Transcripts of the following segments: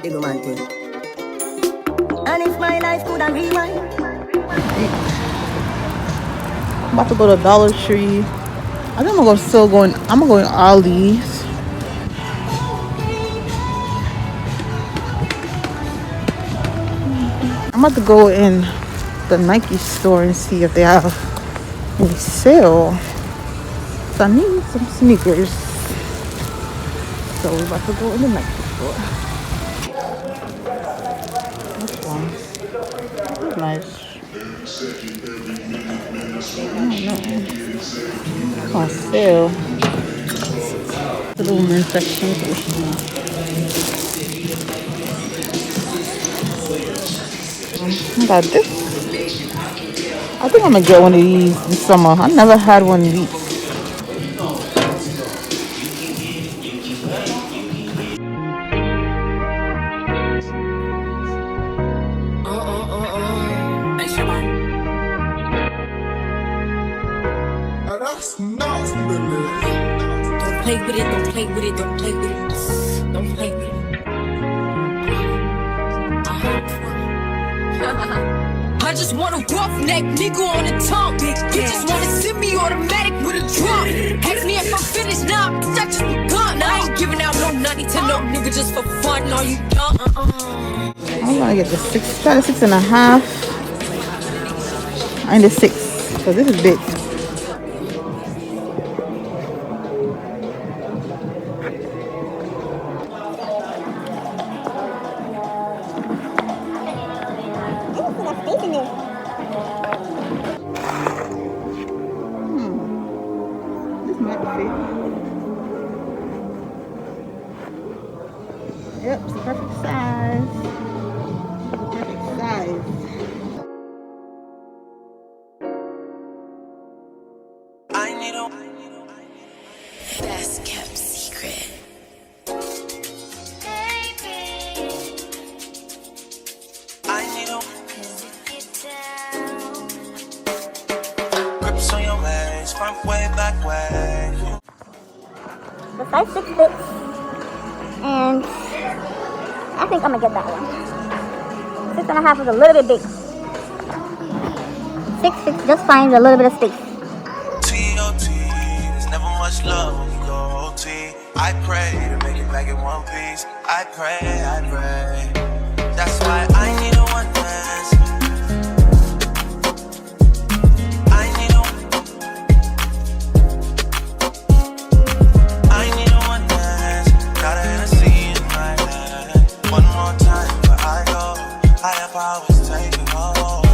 Big man thing. And if my life could have rewind. I'm about to go to Dollar Tree. I think I'm gonna I'm gonna go to Aldi's. I'm about to go in the Nike store and see if they have any sale. So I need some sneakers. So we're about to go in the Nike store. This one. This is nice. I don't know. It's on sale. The little men's section. I got this. I think I'm gonna get one of these this summer. I never had one of these. Don't play with it, don't play with it, don't play with it. Don't play with it. I just want a roughneck nigga on the tongue. You just wanna send me automatic with a drum. Ask me if I'm finished now, nah, that just begun. I ain't giving out no money to no nigga just for fun. Are you done? I'm gonna get the 6, try the 6.5. I need the 6, because this is big. This might fit. Yep, it's the perfect size. Perfect size. I need a best kept secret. I need a grips on your legs, front way, back way. The size 6 fits, and I think I'm gonna get that one. 6.5 is a little bit big. 6 fits just fine, a little bit of space. T.O.T. There's never much love when you go O.T. I pray to make it back in one piece. I pray. That's why I need a one dance. I need a one dance. Got a Hennessy in my hand. One more time before I go. Higher powers taking hold.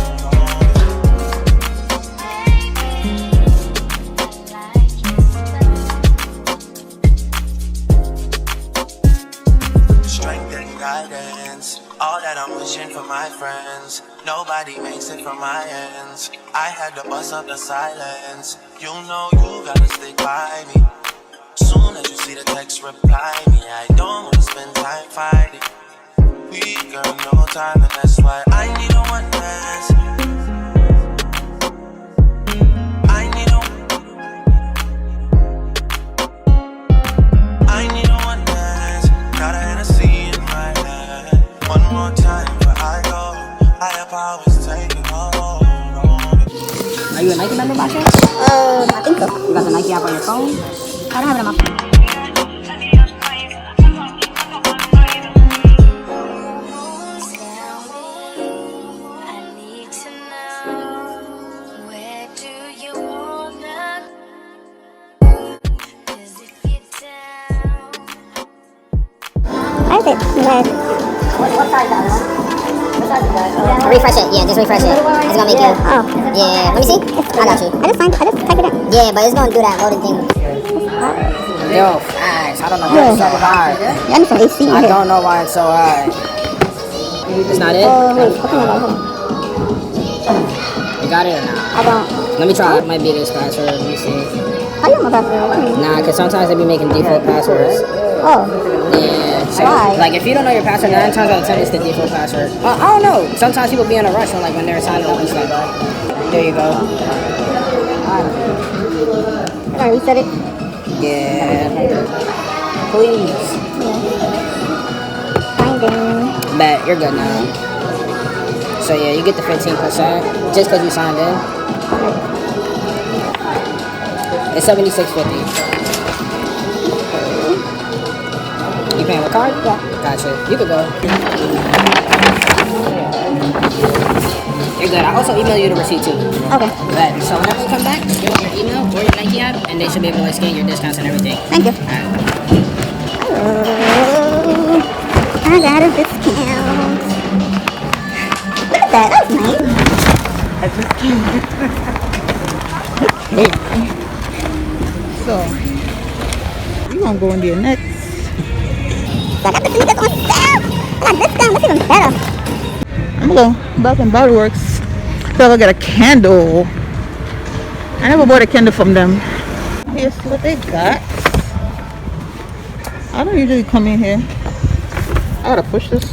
Strength and guidance, all that I'm wishing for my friends. Nobody makes it from my ends. I had to bust up the silence. You know you gotta stick by me. Soon as you see the text, reply me. I don't wanna spend time fighting. We got no time, and that's why I need a one dance. I need a one dance. Got a Hennessy in my hand. One more time before I go. Higher powers taking hold. Are you a Nike member, Basha? I think so. You got the Nike app on your phone? I don't have it on my phone. I think red. What size is that? What size is that? Refresh it, yeah, just refresh it. It's gonna make you. Oh. Yeah, let me see. I got you. I just type it in. Yeah, but it's gonna do that loading thing. Yo, facts. I don't know why it's so high. Yeah, I need some AC. I don't know why it's so high. It's not it? Wait, I think I got it. You got it or not? I don't. Let me try. It might be this password. Let me see. I don't know my password. Nah, because sometimes they be making default passwords. Oh. Yeah. So, Why? like, if you don't know your password, 9 times out of 10 it's the default password. I don't know. Sometimes people be in a rush when they're signing up and stuff. There you go. Can I reset it? Yeah. Please. Yeah. Finding. Bet, you're good now. So yeah, you get the 15% just because you signed in. It's $76.50. You paying with card? Yeah. Gotcha. You could go. You're good. I also email you the receipt too. Okay. Bet. So whenever you come back, just give them your email or your Nike app, and they should be able to like scan your discounts and everything. Thank you. Alright. Oh, I got a discount. Look at that. That's nice. I just came. Okay. So, we gonna go in there next. I got the sneakers on sale. I got discount. This is even better. I'm gonna go Bath and Body Works. So I'll get a candle. I never bought a candle from them. Here's what they got. I don't usually come in here. I gotta push this. Okay.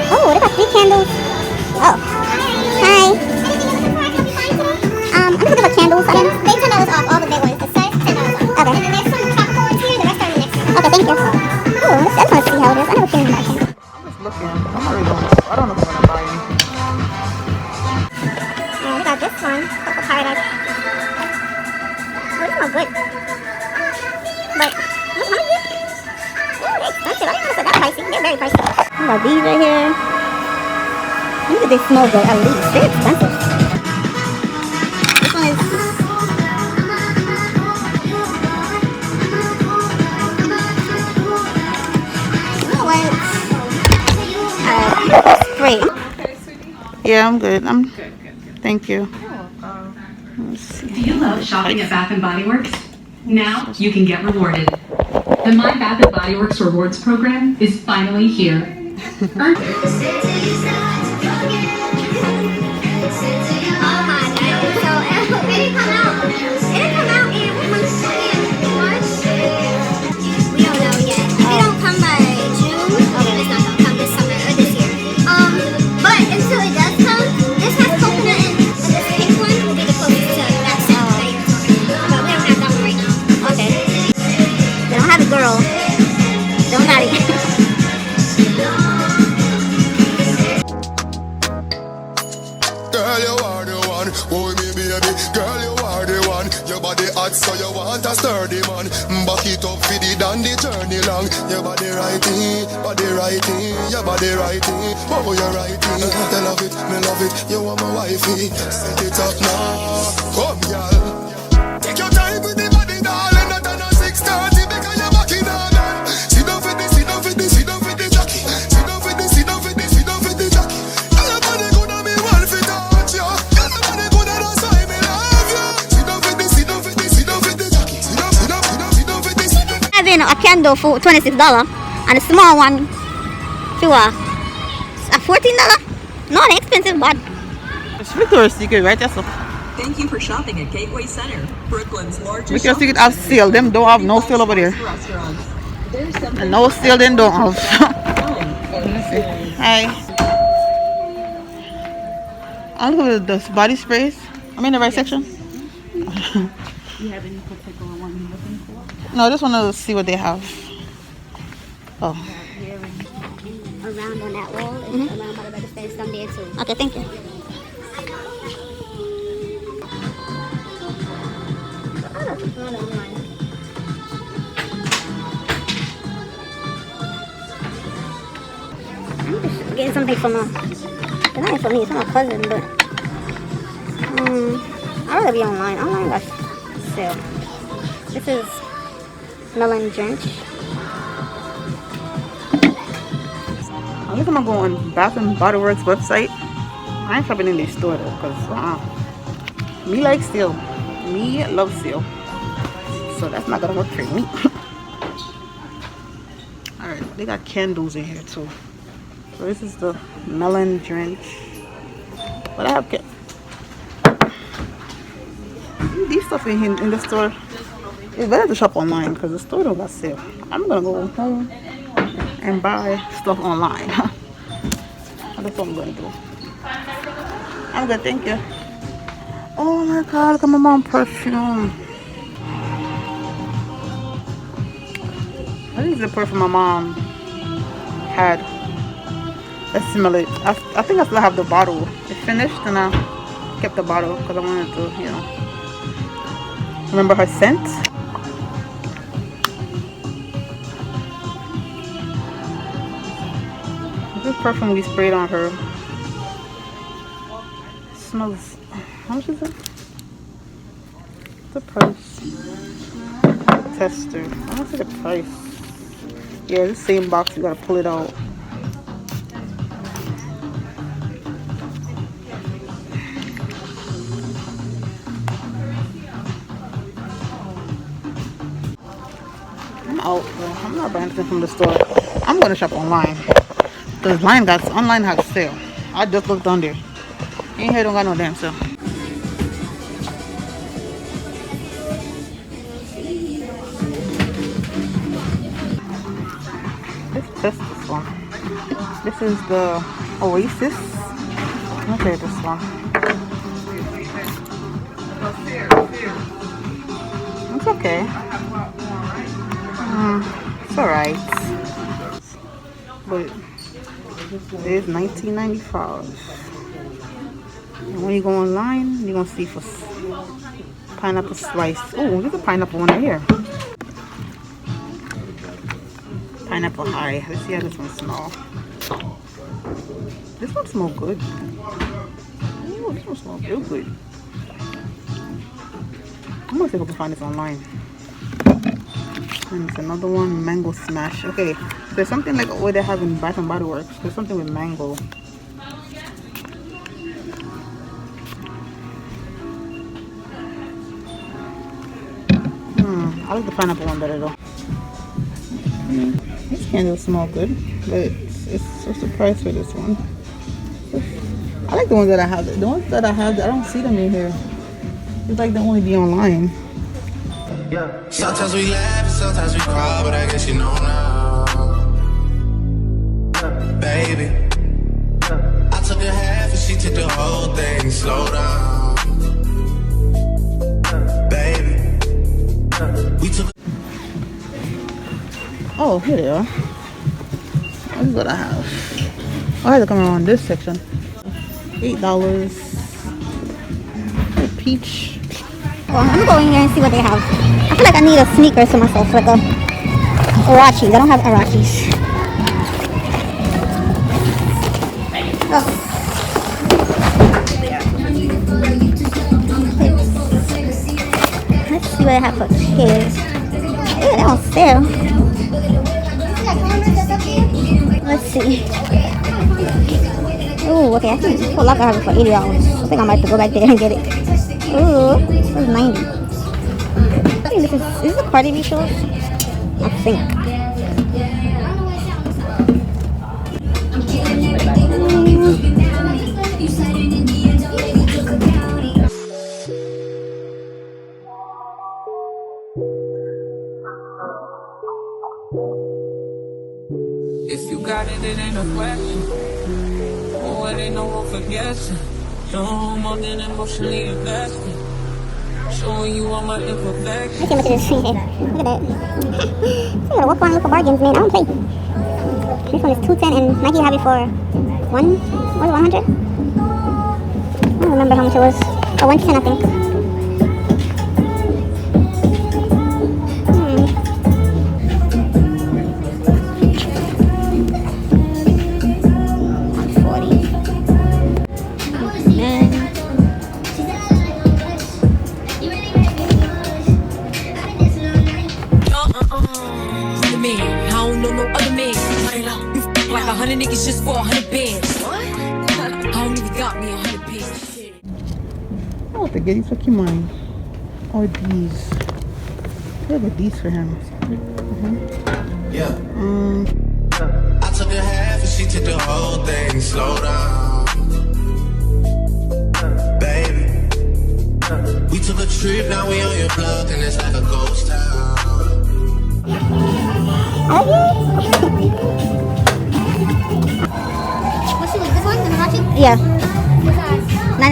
Oh, they got 3 candles. Oh. Hi. I'm gonna get a candles. They $10 off all the big ones. The size $10 off. Okay. And then there's some tropical ones here. The rest are in the next one. Okay, thank you. Oh, I just want to see how it is. I never seen that candle. I'm just looking. I'm not really going. I don't know if I'm gonna buy anything. And we got this one. Cocoa Paradise. Oh, these smell good. But, how much is this? Oh, they're expensive. I didn't know they're that pricey. They're very pricey. We got these right here. Look at they smell good at least. They're expensive. This one is... You know what? Spray. Yeah, I'm good. I'm good. Thank you. Do you love shopping at Bath & Body Works? Now you can get rewarded. The My Bath & Body Works Rewards program is finally here. Earn girl. Don't got it. Girl, you are the one. Oh, me baby. Girl, you are the one. Your body hot, so you want a sturdy man. Back it up for the down the journey long. Your body righty, your body righty. Oh, you're righty. I love it, me love it. You are my wifey. Set it up now. Come, girl. Take your time with the body, darling. Not on a 6:30 because you're back in all man. Sit down for the, sit down for the, sit down for the jockey. Sit down for the, sit down for the, sit down for the jockey. Your body good on me, one fit touch you. Your body good on us, I me love you. Sit down for the, sit down for the, sit down for the jockey. Sit down, sit down, sit down, sit down for the, sit down. Having a candle for $26 and a small one for $14. Not expensive, but It's Victoria's Secret, right? That's a Thank you for shopping at Gateway Center, Brooklyn's largest Victoria's Secret have sale. Them don't have no sale over there. restaurant. And no sale them don't have. Hi. I'm looking at the body sprays. I'm in the right section. You have any particular one you're looking for? No, I just want to see what they have. Oh. around on that wall and around by the register some there too. Okay, thank you. I'm just getting something from it's not for me, it's for my cousin, but I'd rather be online. Online got sale. This is melon drench. I think I'm gonna go on Bath and Body Works website. I ain't shopping in their store though, cause me like sale. Me love sale. So that's not gonna work for me. Alright, they got candles in here too. So this is the melon drench. But I have these stuff in the store. It's better to shop online because the store don't got sale. I'm gonna go home and buy stuff online. That's what I'm gonna do. I'm good, thank you. Oh my god, look at my mom's perfume. What is the perfume my mom? had. Let's smell it. I think I still have the bottle. It's finished and I kept the bottle because I wanted to, you know, remember her scent. This perfume we sprayed on her. It smells. How much is it? The price. Tester. I don't see the price. Yeah, the same box. You gotta pull it out. I'm out, bro. I'm not buying anything from the store. I'm gonna shop online. Because online has a sale. I just looked on there. Ain't here don't got no damn sale. Let's test this one. This is the Oasis. Okay, this one. It's okay. It's alright. But it is $19.95. And when you go online, you're gonna see for pineapple slice. Oh, there's a pineapple one here. Pineapple high. Let's see how this one smells. This one smells good. Oh, this one smells real good. I'm gonna see if I can find this online. And it's another one, mango smash. Okay, there's something like what they have in Bath and Body Works. There's something with mango. I like the pineapple one better though. This candle smells good, but what's the price for this one? I like the ones that I have. The ones that I have, I don't see them in here. It's like they only be online. Yeah. Sometimes we laugh and sometimes we cry, but I guess you know now. Baby, I took a half and she took the whole thing. Slow down. Baby, we took. Oh, here they are. This is what I have. I had to come around this section. $8. Peach. Well, I'm gonna go in here and see what they have. I feel like I need a sneakers for myself, like a Arachis. I don't have Arachis. Oh. Let's see what I have for kids. Yeah, they're on sale. Let's see. Oh, okay. I think Foot Locker has it for $80. I think I might have to go back there and get it. Ooh, this is 90. I think this is a Cardi B shoes? I think. If you got it, it ain't a question. Oh, it ain't no room for guessing. No more than emotionally invested. Showing you all my imperfections. Look at this tree here. Look at that. You gotta walk around and look for bargains, man. I don't play. This one is $210 and Nike have it for $100? I don't remember how much it was. Oh, $110 I think. Niggas just for 100 bands. What? I don't even got me 100 bands. I want to get these for Kimani. Or these. What about these for him? Yeah. I took a half and she took the whole thing. Slow down. Baby, we took a trip, now we on your block and it's like a ghost town. Yeah. 9.5. Can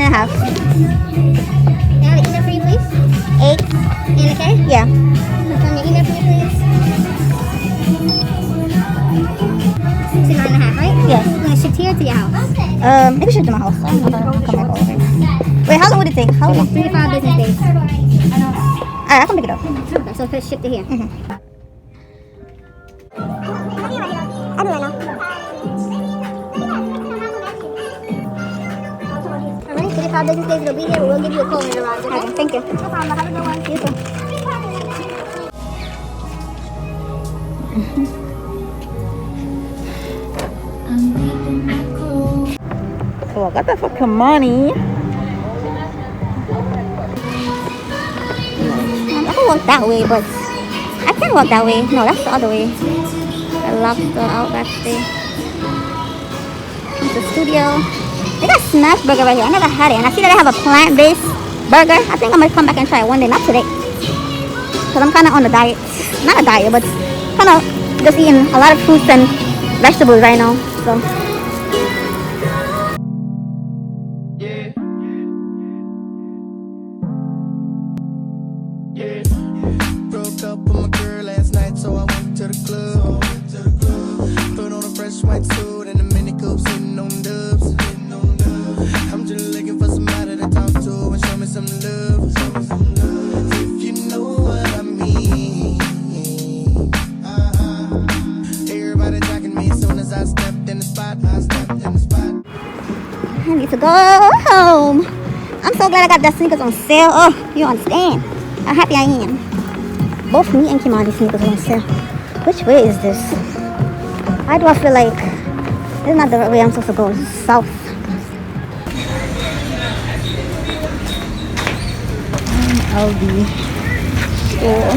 I have an email for you, please? 8. And a K? Yeah. Confirm your email for you, please. shipped here to your house? It can ship to my house. I'm gonna come back over here. Wait, how long would it take? How long? 3 to 5 business days. Alright, I can pick it up. Okay, so it's shipped to here. I'll do it right now. Alright, 3 to 5 business days it'll be here. We'll give you a call when it arrives. Okay, thank you. No problem. Have a good one. You too. So I got that for Kamani. I can walk that way, but I can't walk that way. No, that's the other way. The lobster outback stay. It's the studio. They got Smash Burger right here. I never had it, and I see that they have a plant-based burger. I think I'm gonna come back and try it one day, not today, because I'm kind of on a diet. Not a diet, but kind of just eating a lot of fruits and vegetables right now. So. Broke up with my girl last night, so I went to the club. Put on a fresh white suit and a mini coupe, sitting on dubs. I'm just looking for somebody to talk to and show me some love. If you know what I mean. Everybody jacking me as soon as I stepped in the spot. I need to go home. I'm so glad I got that sneakers on sale. Oh, you understand how happy I am. Both me and Kimani's sneakers are on sale. Which way is this? Why do I feel like this is not the way I'm supposed to go? This is south. Aldi store.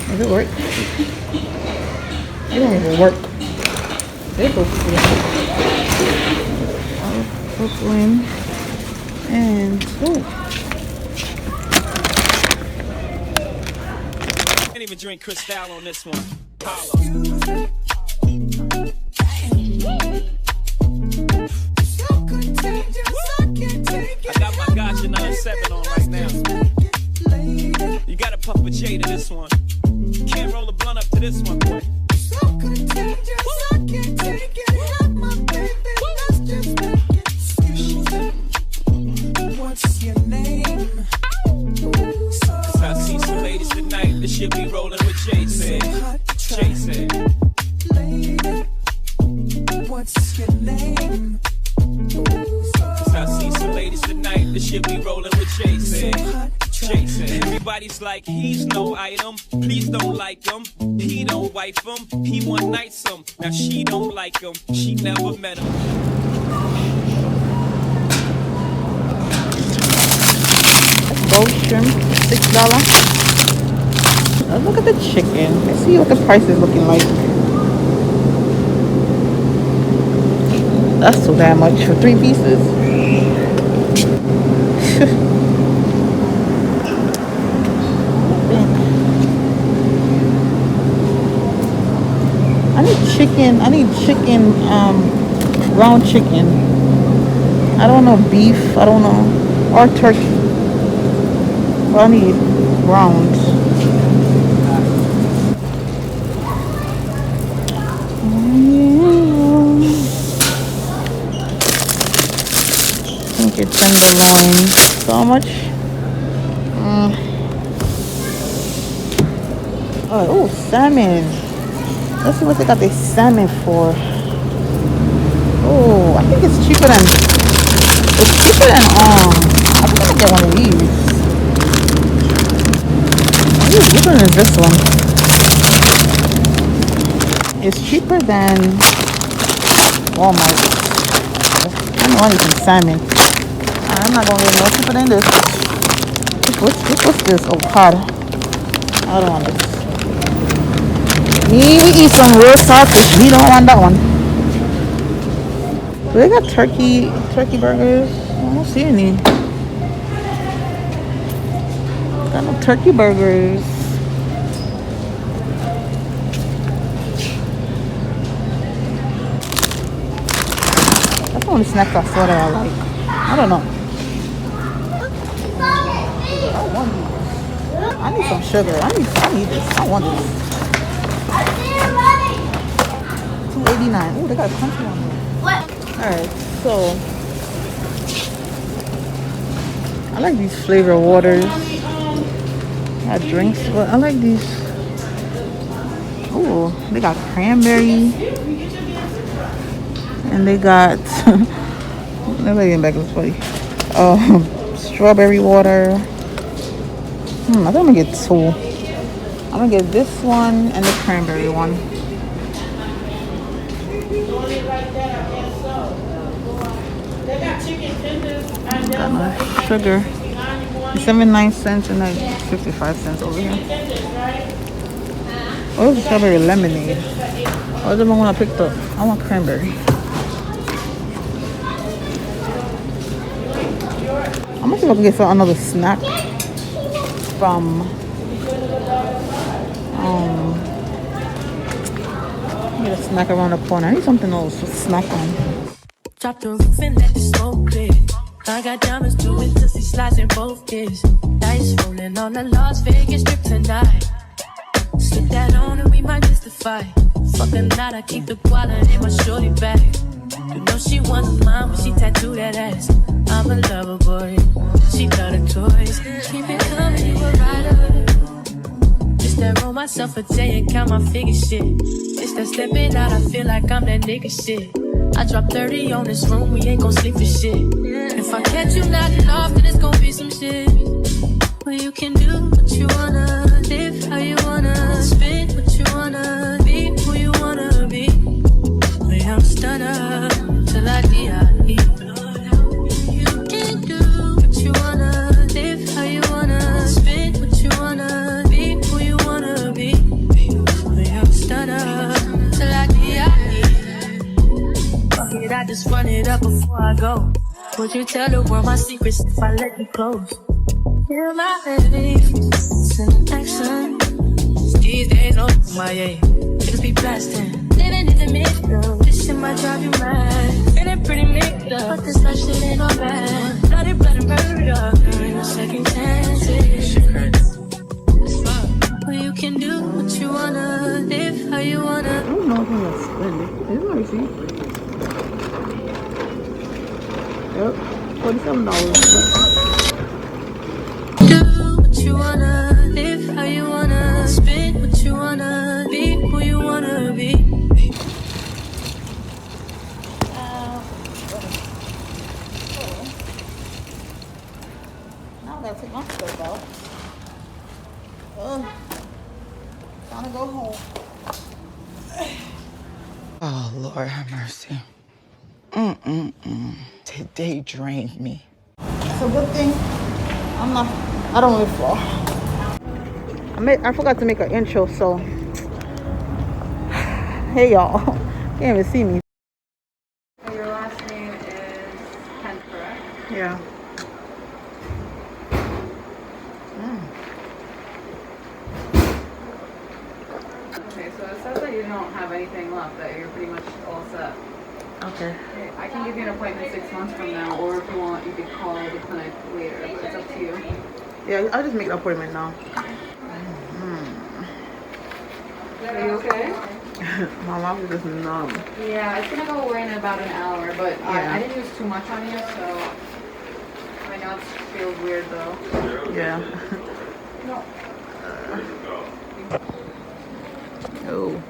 Does it work? It don't even work. They go Brooklyn and Can't even drink Cristal on this one. I got my Gotcha 97 on right now. You gotta puff a J to this one. Can't roll a blunt up to this one, boy. What's your name? Cause I see some ladies tonight that should be rolling with Jay said. Jay said. What's your name? Cause I see some ladies tonight that should be rolling with Jay said. Jay said. Everybody's like, he's no item. Please don't like him. He don't wife him. He one night some. Now she don't like him. She never met him. gold shrimp, $6. Let's look at the chicken. Let's see what the price is looking like. That's so damn much for 3 pieces. I need chicken, ground chicken. I don't know beef, I don't know, or turkey. But I need ground. I think it's tenderloin. So much? Oh, salmon. Let's see what they got the salmon for. Oh, I think it's cheaper than I think I can get one of these. Which one is this one? It's cheaper than Walmart. I don't want anything salmon. I'm not gonna get no cheaper than this. What's this? Oh, cod. I don't want this. We eat some real sausage. We don't want that one. Do they got turkey burgers? I don't see any. Got no turkey burgers. That's the only snack I saw that I like. I don't know. I want these. I need some sugar. I need this. I want this. $89. Oh, they got a country on there. Alright, so I like these flavor waters. Got drinks, but I like these. Oh, they got cranberry. And they got let me get back to this funny. Strawberry water. I think I'm gonna get two. I'm gonna get this one and the cranberry one. Got my sugar. 79 cents and like 55 cents over here. Oh, this is strawberry lemonade. What the one I picked up? I want cranberry. I'm gonna see if I can get another snack from get a snack around the corner. I need something else to snack on. Drop the roof and let the smoke clear. I got diamonds doing pussy slides in both ears. Dice rolling on the Las Vegas strip tonight. Slip that on and we might miss the fight. Fucking night, I keep the wallet in my shorty bag. You know she wants mine when she tattooed that ass. I'm a lover boy, she love the toys. Keep it coming, you a rider. Just that roll myself a day and count my figure shit. It's that stepping out, I feel like I'm that nigga shit. I drop 30 on this room, we ain't gon' sleep for shit. If I catch you nodding off, then it's gon' be some shit. Well, you can do what you wanna, live how you wanna, spin what you wanna, be who you wanna be. But I'm stunner till I die. You can do what you wanna, live how you wanna, spin what you wanna, be who you wanna be. But I'm stunner till I die. Fuck it, I just run it up before I go. Would you tell the world my secrets if I let you close? You're my baby, it's an action. These days, no, my yeah. Niggas be blasting, living in the middle. This shit might drive you mad. Feeling pretty mixed up, but this life shit ain't all bad. Bloody, blood and murder, there ain't no second chances. Well, you can do what you wanna, live how you wanna. I don't know if I'm gonna spend it. It's nice. Yep, $47. Do what you wanna, live how you wanna, spin what you wanna, be who you wanna be. Now I gotta take my stuff out. Time to go home. Oh, Lord have mercy. Today drained me. It's a good thing I don't really fall. I forgot to make an intro, so hey y'all. Can't even see me. So your last name is Kent, correct? Yeah. Okay, so it says that you don't have anything left, that you're pretty much all set. Okay. I can give you an appointment 6 months from now, or if you want, you could call the clinic later, but it's up to you. Yeah, I'll just make an appointment now. Are you okay? My mouth is just numb. Yeah, it's gonna go away in about an hour, but Yeah. I didn't use too much on you, so I know it feels weird though. Yeah. No. Oh.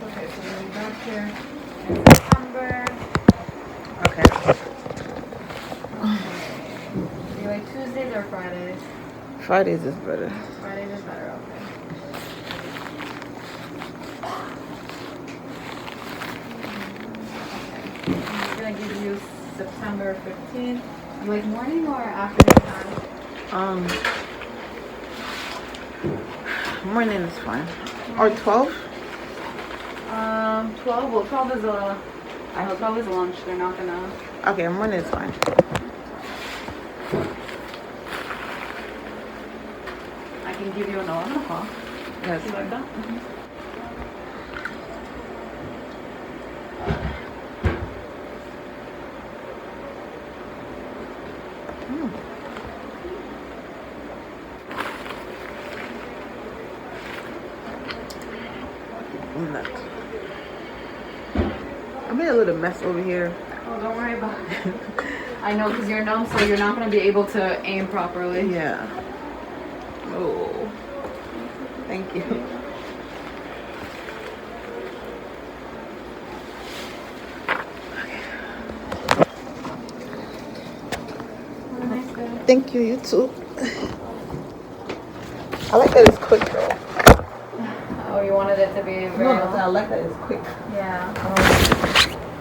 Okay, so we'll be back here in September. Okay. You like Tuesdays or Fridays? Fridays is better. Fridays is better, okay. I'm gonna give you September 15th. You like morning or afternoon time? Morning is fine. Or 12? 12. Well, 12 is I know 12 is lunch. They're not gonna. Okay, morning is fine. I can give you an 11 o'clock. Yes. You like that? a little mess over here. Oh, don't worry about it. I know, because you're numb, so you're not going to be able to aim properly. Yeah. Oh. Thank you. Thank you, you too. I like that it's quick though. Oh, you wanted it to be very... No, I like that it's quick. Yeah.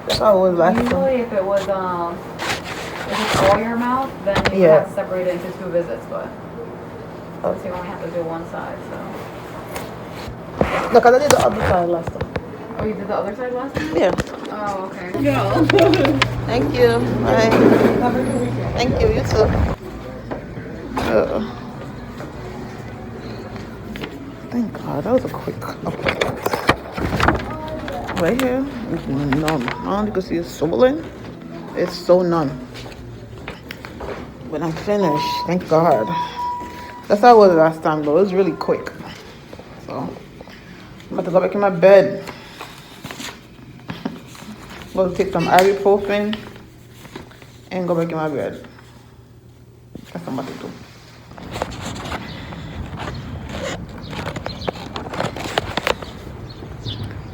That's how it was last time. Usually if it was, if it's all your mouth, then you would have to separate it into 2 visits, but so you only have to do one side, so. Look, I did the other side last time. Oh, you did the other side last time? Yeah. Oh, okay. Go. Thank you. Bye. Have a good weekend. Thank you, you too. Thank God, that was a quick upload. Right here is numb. All you can see is swollen. It's so numb. But I'm finished, thank God. That's how it was last time though. It was really quick. So I'm about to go back in my bed. I'm going to take some ibuprofen and go back in my bed. That's what I'm about to do.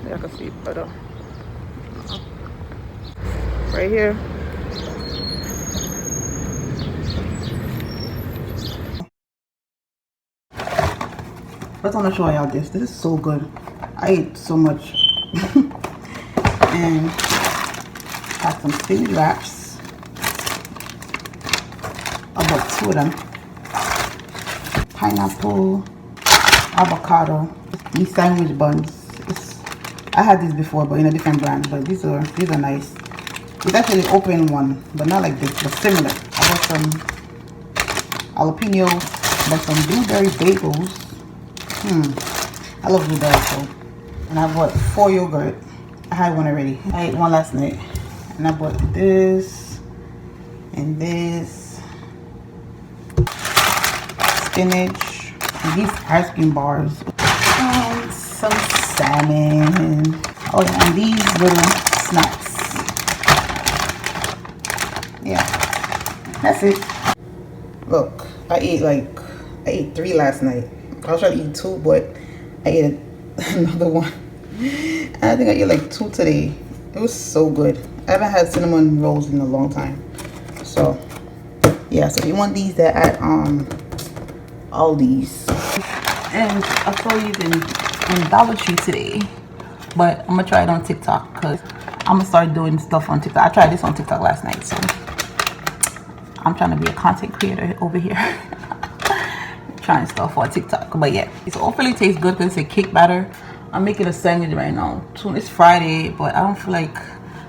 I can see it better. Right here. But I want to show y'all this. This is so good. I ate so much. And got some spinach wraps. About 2 of them. Pineapple, avocado. These sandwich buns. I had these before, but in a different brand. But these are nice. It's actually an open one, but not like this, but similar. I got some jalapeno, but some blueberry bagels. I love blueberry so. And I bought 4 yogurt. I had one already. I ate one last night. And I bought this and this. Spinach. And these ice cream bars. And some salmon. Oh yeah, and these little snacks. Yeah. That's it. Look, I ate 3 last night. I was trying to eat 2, but I ate another one. And I think I ate like 2 today. It was so good. I haven't had cinnamon rolls in a long time. So yeah, so if you want these, they're at Aldi's. And I saw these in Dollar Tree today. But I'm gonna try it on TikTok because I'm gonna start doing stuff on TikTok. I tried this on TikTok last night, so I'm trying to be a content creator over here. Trying stuff on TikTok. But yeah, so hopefully it tastes good because it's a cake batter. I'm making a sandwich right now. It's Friday, but I don't feel like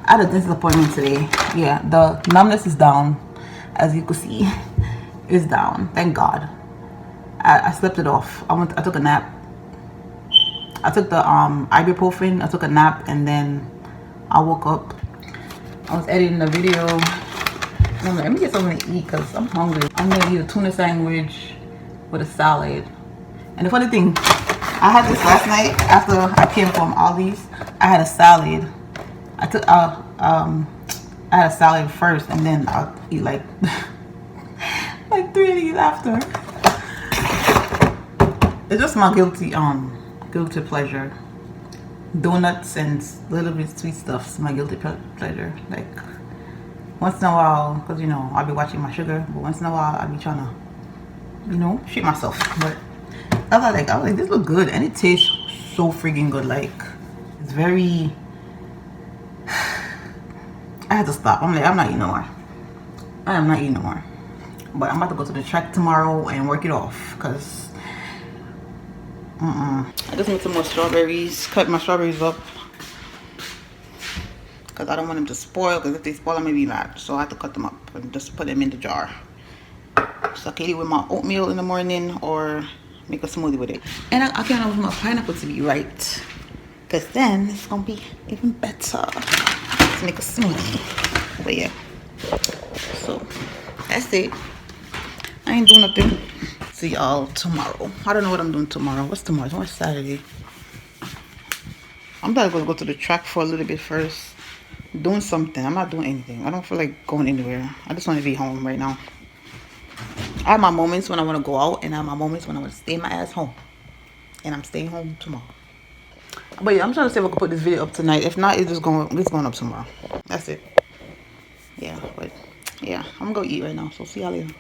I had a dentist appointment today. Yeah, the numbness is down, as you can see. It's down. Thank God. I slept it off. I took a nap. I took the ibuprofen. I took a nap and then I woke up. I was editing the video. And I'm like, let me get something to eat because I'm hungry. I'm gonna eat a tuna sandwich with a salad. And the funny thing, I had this last night after I came from Aldi's. I had a salad. I had a salad first and then I'll eat like like 3 of these after. It's just my guilty pleasure. Donuts and little bit sweet stuff's my guilty pleasure. Like once in a while, because you know I'll be watching my sugar, but once in a while I'll be trying to, you know, treat myself. But I was like, this look good and it tastes so freaking good. Like it's very. I had to stop. I'm like, I'm not eating no more. I am not eating no more. But I'm about to go to the track tomorrow and work it off because. I just made some more strawberries. Cut my strawberries up because I don't want them to spoil. Because if they spoil, I'm gonna be mad. So I have to cut them up and just put them in the jar. So I can eat with my oatmeal in the morning or make a smoothie with it. And I can't wait for my pineapple to be right because then it's gonna be even better to make a smoothie. But yeah, so that's it. I ain't doing nothing. See y'all tomorrow. I don't know what I'm doing tomorrow. What's tomorrow? What's Saturday? I'm probably gonna go to the track for a little bit first. doing something. I'm not doing anything. I don't feel like going anywhere. I just want to be home right now. I have my moments when I want to go out, and I have my moments when I want to stay my ass home. And I'm staying home tomorrow. But yeah, I'm trying to see if I can put this video up tonight. If not, it's going up tomorrow. That's it. Yeah, but yeah, I'm gonna go eat right now. So see y'all later.